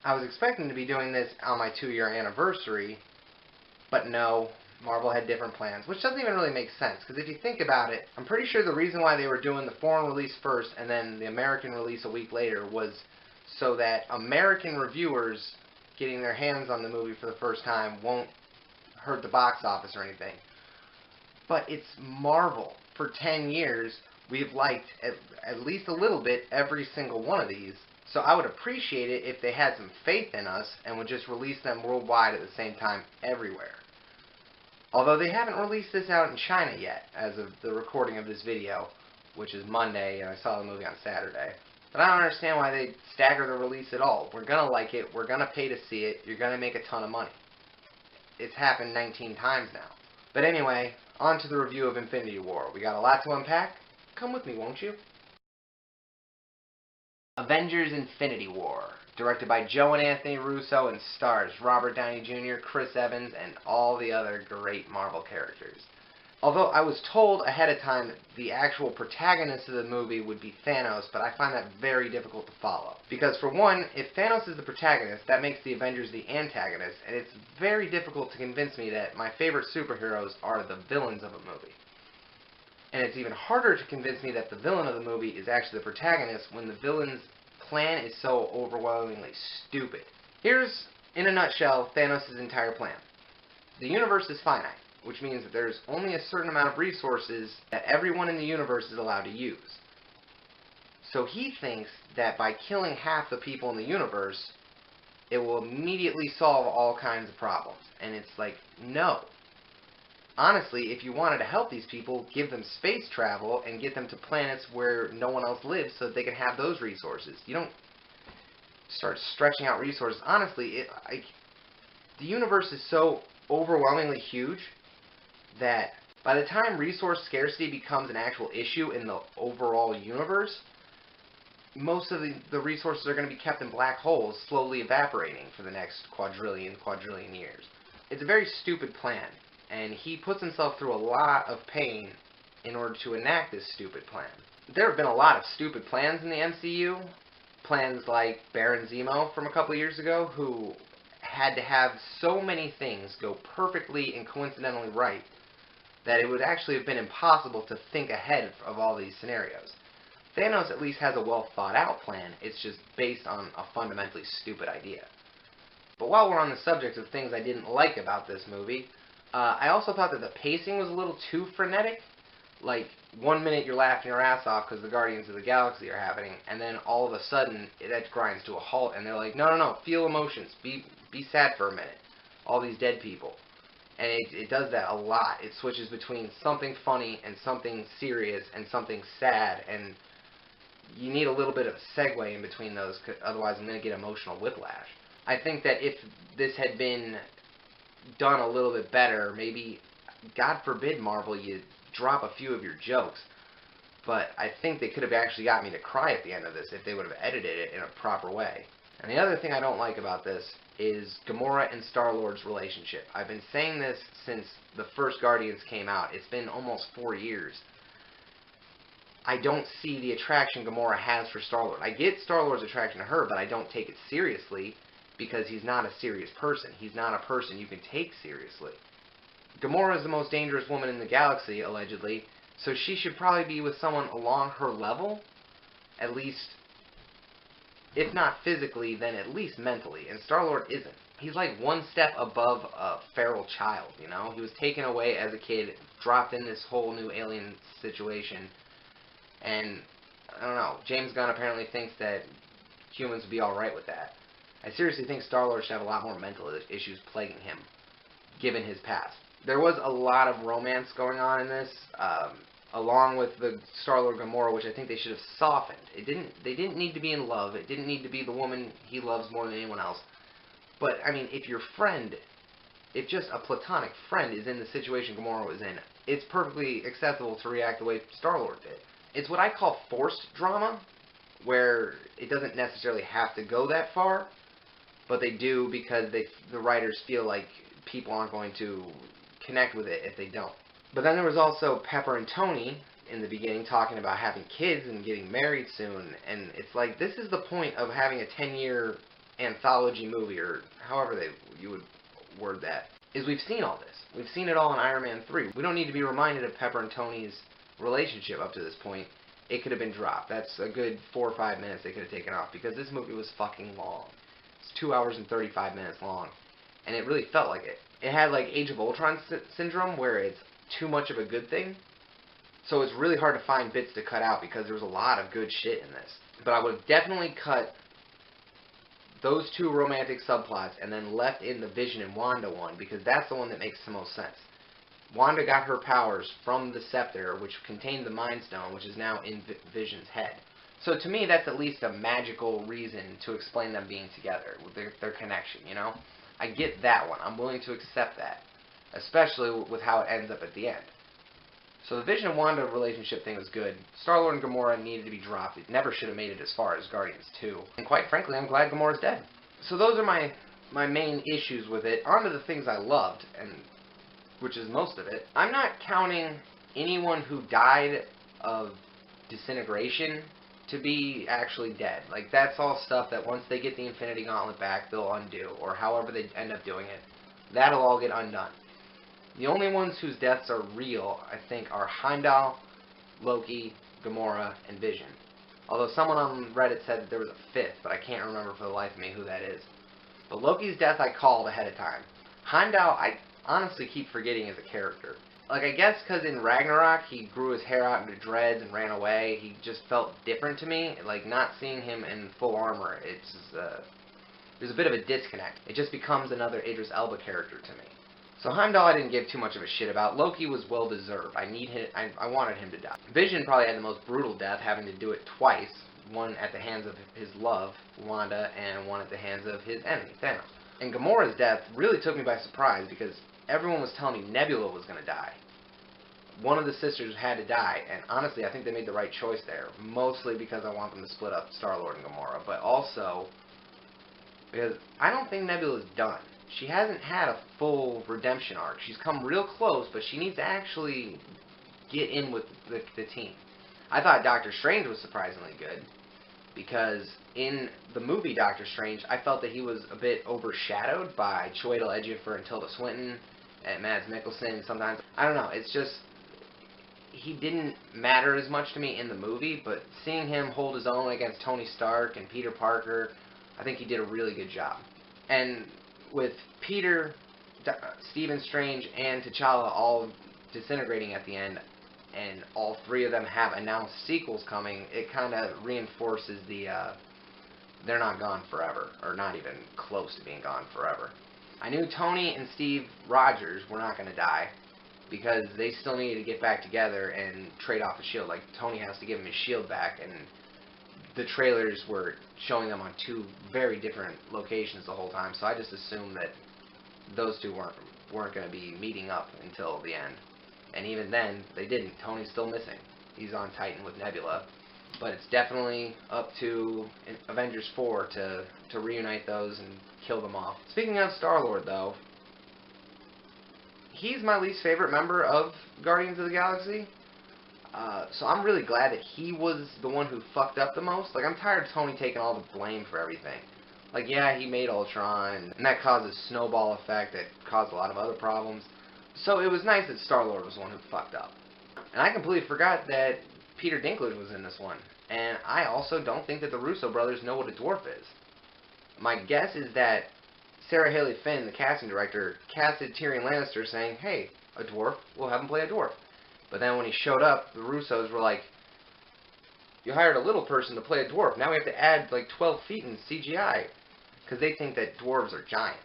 I was expecting to be doing this on my 2-year anniversary, but no, Marvel had different plans, which doesn't even really make sense, because if you think about it, I'm pretty sure the reason why they were doing the foreign release first and then the American release a week later was so that American reviewers getting their hands on the movie for the first time won't hurt the box office or anything. But it's Marvel. For 10 years, we've liked at least a little bit every single one of these. So I would appreciate it if they had some faith in us and would just release them worldwide at the same time everywhere. Although they haven't released this out in China yet, as of the recording of this video, which is Monday, and I saw the movie on Saturday. But I don't understand why they stagger the release at all. We're gonna like it, we're gonna pay to see it, you're gonna make a ton of money. It's happened 19 times now. But anyway, on to the review of Infinity War. We got a lot to unpack. Come with me, won't you? Avengers Infinity War, directed by Joe and Anthony Russo and stars Robert Downey Jr., Chris Evans, and all the other great Marvel characters. Although I was told ahead of time that the actual protagonist of the movie would be Thanos, but I find that very difficult to follow. Because for one, if Thanos is the protagonist, that makes the Avengers the antagonists, and it's very difficult to convince me that my favorite superheroes are the villains of a movie. And it's even harder to convince me that the villain of the movie is actually the protagonist when the villain's plan is so overwhelmingly stupid. Here's, in a nutshell, Thanos' entire plan. The universe is finite, which means that there's only a certain amount of resources that everyone in the universe is allowed to use. So he thinks that by killing half the people in the universe, it will immediately solve all kinds of problems. And it's like, no. Honestly, if you wanted to help these people, give them space travel and get them to planets where no one else lives so that they can have those resources. You don't start stretching out resources. Honestly, the universe is so overwhelmingly huge that by the time resource scarcity becomes an actual issue in the overall universe, most of the resources are going to be kept in black holes, slowly evaporating for the next quadrillion years. It's a very stupid plan, and he puts himself through a lot of pain in order to enact this stupid plan. There have been a lot of stupid plans in the MCU. Plans like Baron Zemo from a couple years ago, who had to have so many things go perfectly and coincidentally right that it would actually have been impossible to think ahead of all these scenarios. Thanos at least has a well thought out plan, it's just based on a fundamentally stupid idea. But while we're on the subject of things I didn't like about this movie, I also thought that the pacing was a little too frenetic. Like, 1 minute you're laughing your ass off because the Guardians of the Galaxy are happening, and then all of a sudden that grinds to a halt, and they're like, no, feel emotions, be sad for a minute. All these dead people. And it does that a lot. It switches between something funny and something serious and something sad, and you need a little bit of a segue in between those, otherwise I'm going to get emotional whiplash. I think that if this had been done a little bit better, maybe, God forbid, Marvel, you drop a few of your jokes, but I think they could have actually got me to cry at the end of this if they would have edited it in a proper way. And the other thing I don't like about this is Gamora and Star-Lord's relationship. I've been saying this since the first Guardians came out. It's been almost 4 years. I don't see the attraction Gamora has for Star-Lord. I get Star-Lord's attraction to her, but I don't take it seriously because he's not a serious person. He's not a person you can take seriously. Gamora is the most dangerous woman in the galaxy, allegedly, so she should probably be with someone along her level, at least, if not physically, then at least mentally, and Star-Lord isn't. He's like one step above a feral child, you know? He was taken away as a kid, dropped in this whole new alien situation, and, I don't know, James Gunn apparently thinks that humans would be alright with that. I seriously think Star-Lord should have a lot more mental issues plaguing him, given his past. There was a lot of romance going on in this, along with the Star-Lord Gamora, which I think they should have softened. They didn't need to be in love. It didn't need to be the woman he loves more than anyone else. But, I mean, if your friend, if just a platonic friend is in the situation Gamora was in, it's perfectly acceptable to react the way Star-Lord did. It's what I call forced drama, where it doesn't necessarily have to go that far, but they do because the writers feel like people aren't going to connect with it if they don't. But then there was also Pepper and Tony in the beginning talking about having kids and getting married soon, and it's like, this is the point of having a 10-year anthology movie, or however you would word that, is we've seen all this. We've seen it all in Iron Man 3. We don't need to be reminded of Pepper and Tony's relationship up to this point. It could have been dropped. That's a good 4 or 5 minutes they could have taken off, because this movie was fucking long. It's 2 hours and 35 minutes long, and it really felt like it. It had like Age of Ultron syndrome, where it's too much of a good thing. So it's really hard to find bits to cut out, because there was a lot of good shit in this. But I would have definitely cut those 2 romantic subplots and then left in the Vision and Wanda one, because that's the one that makes the most sense. Wanda got her powers from the scepter, which contained the Mind Stone, which is now in Vision's head. So to me, that's at least a magical reason to explain them being together, with their connection, you know? I get that one. I'm willing to accept that, especially with how it ends up at the end. So the Vision and Wanda relationship thing was good. Star-Lord and Gamora needed to be dropped. It never should have made it as far as Guardians 2. And quite frankly, I'm glad Gamora's dead. So those are my main issues with it. On to the things I loved, and which is most of it. I'm not counting anyone who died of disintegration to be actually dead. Like, that's all stuff that once they get the Infinity Gauntlet back, they'll undo, or however they end up doing it. That'll all get undone. The only ones whose deaths are real, I think, are Heimdall, Loki, Gamora, and Vision. Although someone on Reddit said that there was a 5th, but I can't remember for the life of me who that is. But Loki's death I called ahead of time. Heimdall, I honestly keep forgetting as a character. Like, I guess because in Ragnarok, he grew his hair out into dreads and ran away. He just felt different to me. Like, not seeing him in full armor, there's a bit of a disconnect. It just becomes another Idris Elba character to me. So Heimdall I didn't give too much of a shit about. Loki was well deserved. I wanted him to die. Vision probably had the most brutal death, having to do it twice. One at the hands of his love, Wanda, and one at the hands of his enemy, Thanos. And Gamora's death really took me by surprise, because everyone was telling me Nebula was going to die. One of the sisters had to die, and honestly, I think they made the right choice there. Mostly because I want them to split up Star-Lord and Gamora, but also because I don't think Nebula's done. She hasn't had a full redemption arc. She's come real close, but she needs to actually get in with the team. I thought Doctor Strange was surprisingly good, because in the movie Doctor Strange, I felt that he was a bit overshadowed by Chiwetel Ejiofor and Tilda Swinton and Mads Mikkelsen sometimes. I don't know, it's just, he didn't matter as much to me in the movie, but seeing him hold his own against Tony Stark and Peter Parker, I think he did a really good job. And with Peter, Stephen Strange, and T'Challa all disintegrating at the end, and all 3 of them have announced sequels coming, it kind of reinforces they're not gone forever, or not even close to being gone forever. I knew Tony and Steve Rogers were not going to die, because they still needed to get back together and trade off the shield. Like, Tony has to give him his shield back, and the trailers were showing them on 2 very different locations the whole time, so I just assumed that those 2 weren't going to be meeting up until the end. And even then, they didn't. Tony's still missing. He's on Titan with Nebula. But it's definitely up to Avengers 4 to reunite those and kill them off. Speaking of Star-Lord, though, he's my least favorite member of Guardians of the Galaxy. So I'm really glad that he was the one who fucked up the most. Like, I'm tired of Tony taking all the blame for everything. Like, yeah, he made Ultron, and that caused a snowball effect that caused a lot of other problems. So it was nice that Star-Lord was the one who fucked up. And I completely forgot that Peter Dinklage was in this one. And I also don't think that the Russo brothers know what a dwarf is. My guess is that Sarah Haley Finn, the casting director, casted Tyrion Lannister saying, hey, a dwarf, we'll have him play a dwarf. But then when he showed up, the Russos were like, you hired a little person to play a dwarf. Now we have to add like 12 feet in CGI. Because they think that dwarves are giants.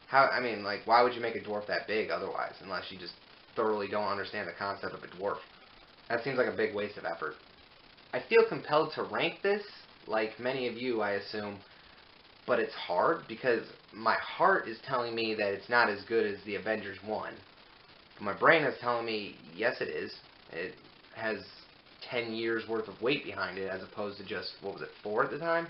Why would you make a dwarf that big otherwise? Unless you just thoroughly don't understand the concept of a dwarf. That seems like a big waste of effort. I feel compelled to rank this, like many of you, I assume. But it's hard because my heart is telling me that it's not as good as the Avengers 1. My brain is telling me, yes it is. It has 10 years worth of weight behind it as opposed to just, 4 at the time?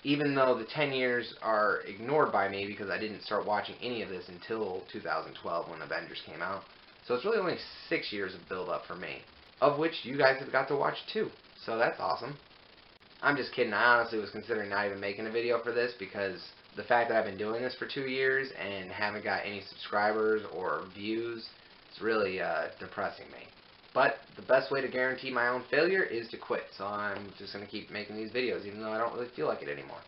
Even though the 10 years are ignored by me because I didn't start watching any of this until 2012 when Avengers came out. So it's really only 6 years of build-up for me, of which you guys have got to watch 2. So that's awesome. I'm just kidding. I honestly was considering not even making a video for this because the fact that I've been doing this for 2 years and haven't got any subscribers or views is really depressing me. But the best way to guarantee my own failure is to quit. So I'm just going to keep making these videos even though I don't really feel like it anymore.